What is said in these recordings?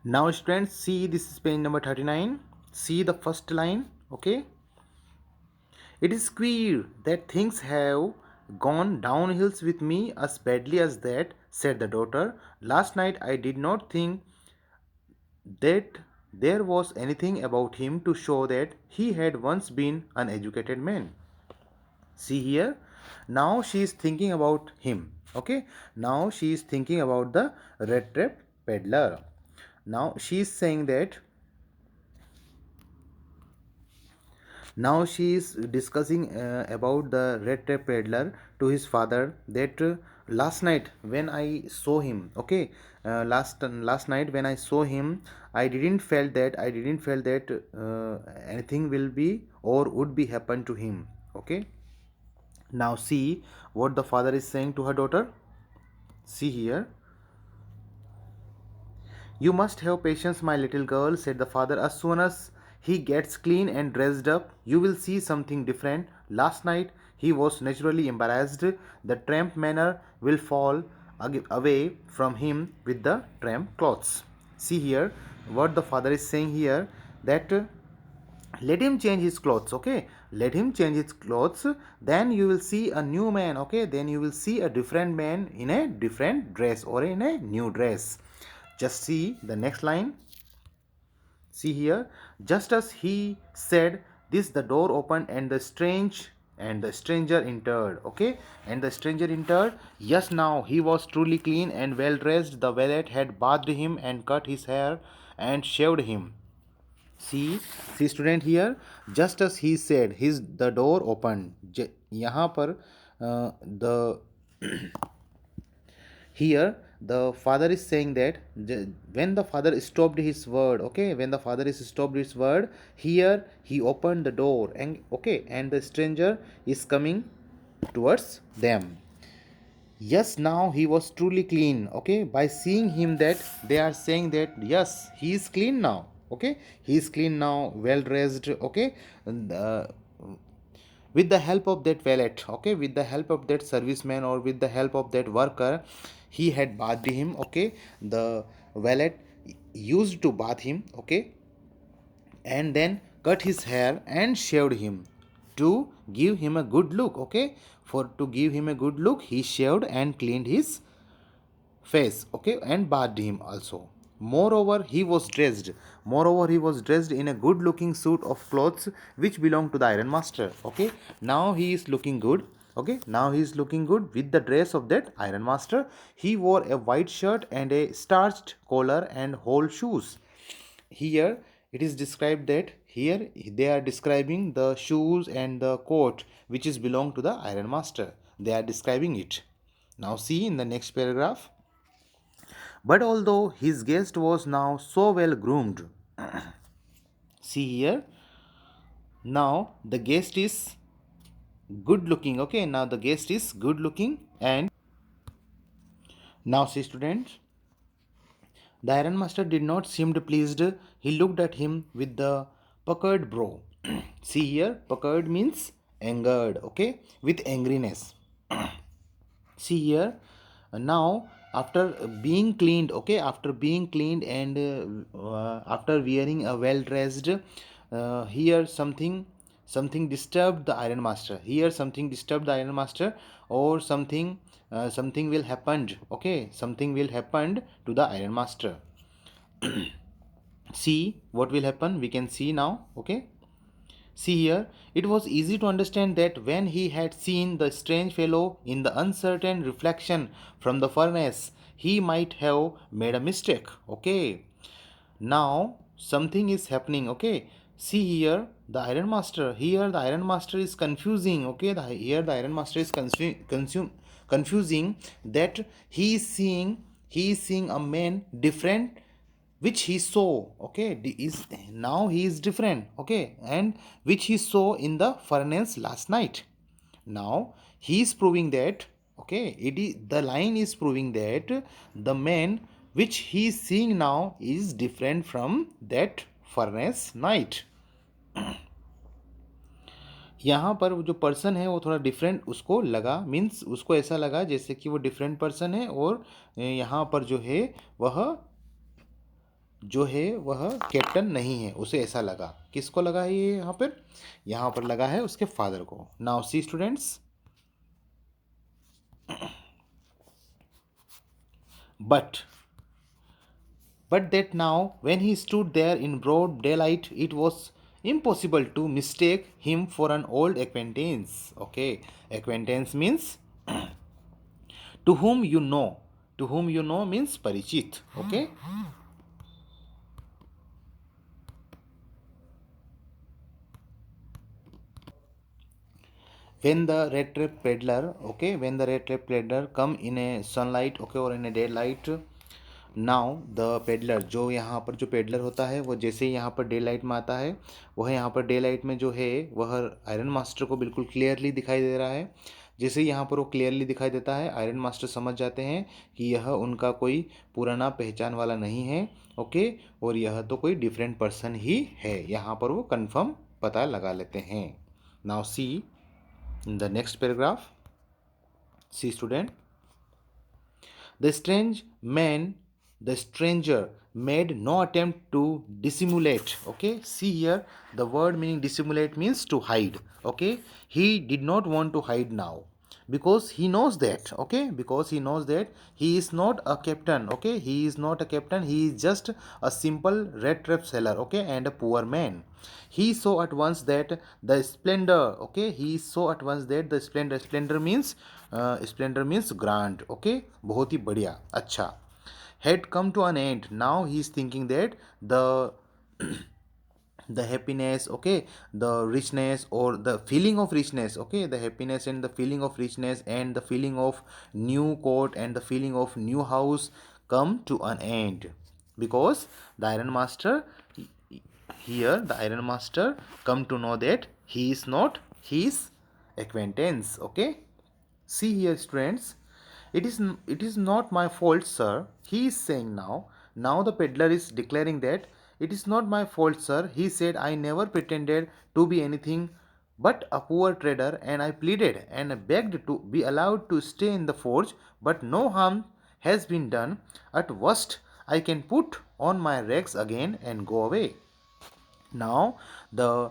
Now students, see, this is page number 39. See the first line. Okay. It is queer that things have gone downhills with me as badly as that, said the daughter. Last night I did not think that there was anything about him to show that he had once been an educated man. See here, now she is thinking about him. Okay, now she is thinking about the red trap peddler. Now she is saying that, now she is discussing about the red tape peddler to his father, that last night when I saw him, okay, last night when I saw him, I didn't felt that anything will be or would be happen to him. Okay, now see what the father is saying to her daughter. See here. You must have patience, my little girl, said the father. As soon as he gets clean and dressed up, you will see something different. Last night he was naturally embarrassed. The tramp manner will fall away from him with the tramp clothes. See here what the father is saying here, that let him change his clothes. Okay, let him change his clothes, then you will see a new man. Okay, then you will see a different man in a different dress or in a new dress. Just see the next line. See here, just as he said this, the door opened and the stranger entered. Okay, and the stranger entered. Yes, now he was truly clean and well dressed. The valet had bathed him and cut his hair and shaved him. See, see student here, just as he said, his the door opened. यहाँ पर the here the father is saying that when the father stopped his word, okay, when the father is stopped his word, here he opened the door, and okay, and the stranger is coming towards them. Yes, now he was truly clean. Okay, by seeing him, that they are saying that yes, he is clean now. Okay, he is clean now, well dressed. Okay, and, with the help of that valet, okay, with the help of that serviceman or with the help of that worker, he had bathed him. Okay, the valet used to bath him. Okay, and then cut his hair and shaved him to give him a good look. Okay, for to give him a good look, he shaved and cleaned his face. Okay, and bathed him also. Moreover he was dressed in a good looking suit of clothes which belonged to the iron master. Okay, now he is looking good. Okay, now he is looking good with the dress of that iron master. He wore a white shirt and a starched collar and whole shoes. Here it is described that here they are describing the shoes and the coat which is belong to the iron master. They are describing it. Now see in the next paragraph. But although his guest was now so well groomed, see here, now the guest is good looking. Okay, now the guest is good looking, and now see students, the iron master did not seem pleased. He looked at him with the puckered brow. See here, puckered means angered. Okay, with angriness. See here, now after being cleaned, okay, after being cleaned and after wearing a well dressed, here something disturbed the iron master. Here something disturbed the iron master, or something will happen. Okay, something will happen to the iron master. See what will happen, we can see now. Okay, see here, it was easy to understand that when he had seen the strange fellow in the uncertain reflection from the furnace, he might have made a mistake. Okay, now something is happening. Okay, see here, the iron master. Here the iron master is confusing. Okay, here the iron master is confusing that he is seeing a man different which he saw. Okay, is now he is different. Okay, and which he saw in the furnace last night. Now he is proving that, okay, it is the line is proving that the man which he is seeing now is different from that furnace night. यहाँ पर जो person है वो थोड़ा different उसको लगा, means उसको ऐसा लगा जैसे कि वो डिफरेंट पर्सन है, और यहाँ पर जो है वह जो है वह कैप्टन नहीं है, उसे ऐसा लगा। किसको लगा है ये यहाँ पर लगा है उसके फादर को। Now see students, but that now when he stood there in broad daylight, it was impossible to mistake him for an old acquaintance. Okay, acquaintance means to whom you know. To whom you know means parichit. Okay. When the red trap peddler, okay, when the red trap peddler come in a sunlight, okay, or in a daylight, now the peddler, जो यहाँ पर जो peddler होता है वो जैसे ही यहाँ per day light में आता है, वह यहाँ पर डे लाइट में जो है वह आयरन मास्टर को बिल्कुल क्लियरली दिखाई दे रहा है। जैसे ही यहाँ पर वो क्लियरली दिखाई देता है, आयरन मास्टर समझ जाते हैं कि यह उनका कोई पुराना पहचान वाला नहीं है, ओके, और यह तो कोई डिफरेंट पर्सन ही है। यहाँ पर वो कंफर्म पता लगा लेते हैं। Now see the next paragraph, see student, the strange man, the stranger made no attempt to dissimulate. Okay, see here, the word meaning dissimulate means to hide. Okay, he did not want to hide now because he knows that, okay, because he knows that he is not a captain. Okay, he is not a captain, he is just a simple red trap seller, okay, and a poor man. He saw at once that the splendor, okay, he saw at once that the splendor means splendor means grand, okay, बहुत ही बढ़िया, अच्छा, had come to an end. Now he is thinking that the happiness, okay, the richness or the feeling of richness, okay, the happiness and the feeling of richness and the feeling of new coat and the feeling of new house come to an end, because the iron master, here the iron master come to know that he is not his acquaintance. Okay, see here students, it is not my fault, sir, he is saying now. Now the peddler is declaring that it is not my fault, sir. He said, I never pretended to be anything but a poor trader, and I pleaded and begged to be allowed to stay in the forge, but no harm has been done. At worst, I can put on my rags again and go away. Now the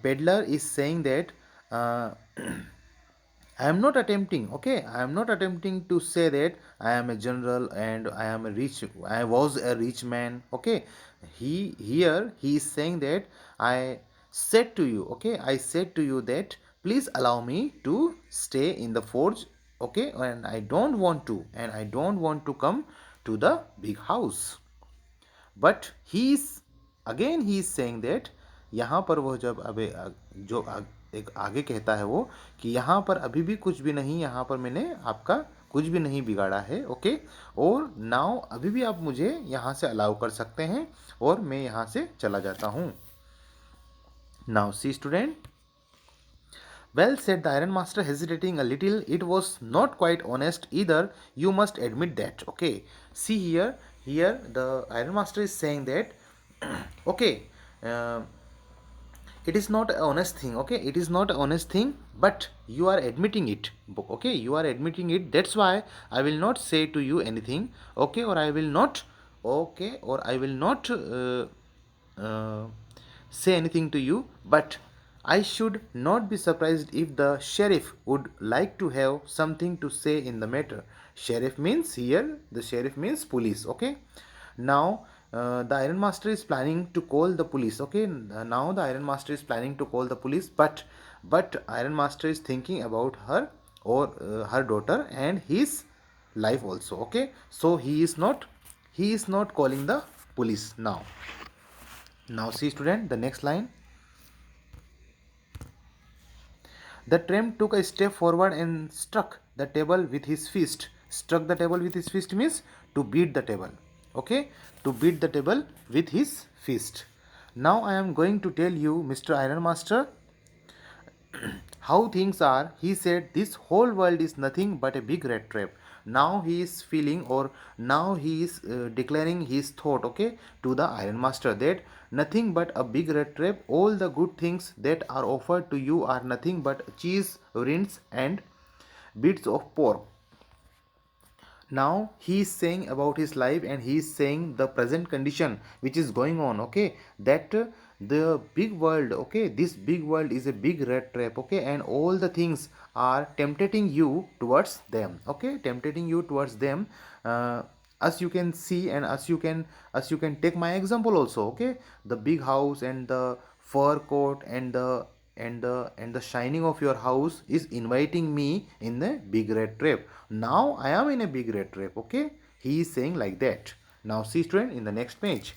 peddler is saying that uh, I am not attempting, okay, I am not attempting to say that I am a general and I was a rich man, okay. He is saying that I said to you, okay, I said to you that please allow me to stay in the forge, okay, and I don't want to come to the big house. But he is again he is saying that, यहाँ पर वो जब अबे एक आगे कहता है वो कि यहाँ पर अभी भी कुछ भी नहीं, यहाँ पर मैंने आपका कुछ भी नहीं बिगाड़ा है, ओके, और नाउ अभी भी आप मुझे यहाँ से अलाउ कर सकते हैं और मैं यहाँ से चला जाता हूँ। Now see student, well, said the iron master, hesitating a little. It was not quite honest either, you must admit that. Okay, see here the iron master is saying that okay, uh, it is not an honest thing, okay, it is not an honest thing, but you are admitting it, okay, you are admitting it, that's why I will not say to you anything, okay, or I will not, okay, or I will not uh, say anything to you, but I should not be surprised if the sheriff would like to have something to say in the matter. Sheriff means here, the sheriff means police, okay. Now the iron master is planning to call the police, okay. Now the iron master is planning to call the police, but iron master is thinking about her or her daughter and his life also, okay. So he is not calling the police now. Now see student, the next line. The tramp took a step forward and struck the table with his fist. Struck the table with his fist means to beat the table. Okay? To beat the table with his fist. Now I am going to tell you, Mr. Ironmaster, how things are. He said this whole world is nothing but a big rat trap. Now he is feeling, or now he is declaring his thought, okay, to the iron master, that nothing but a big rat trap. All the good things that are offered to you are nothing but cheese, rinds and bits of pork. now he is saying about his life, and he is saying the present condition which is going on, okay, that the big world, okay, this big world is a big red trap, okay, and all the things are tempting you towards them, okay, tempting you towards them. As you can see, and as you can take my example also, okay, the big house and the fur coat and the shining of your house is inviting me in the big red trap. Now I am in a big red trap, okay, he is saying like that. Now see student in the next page.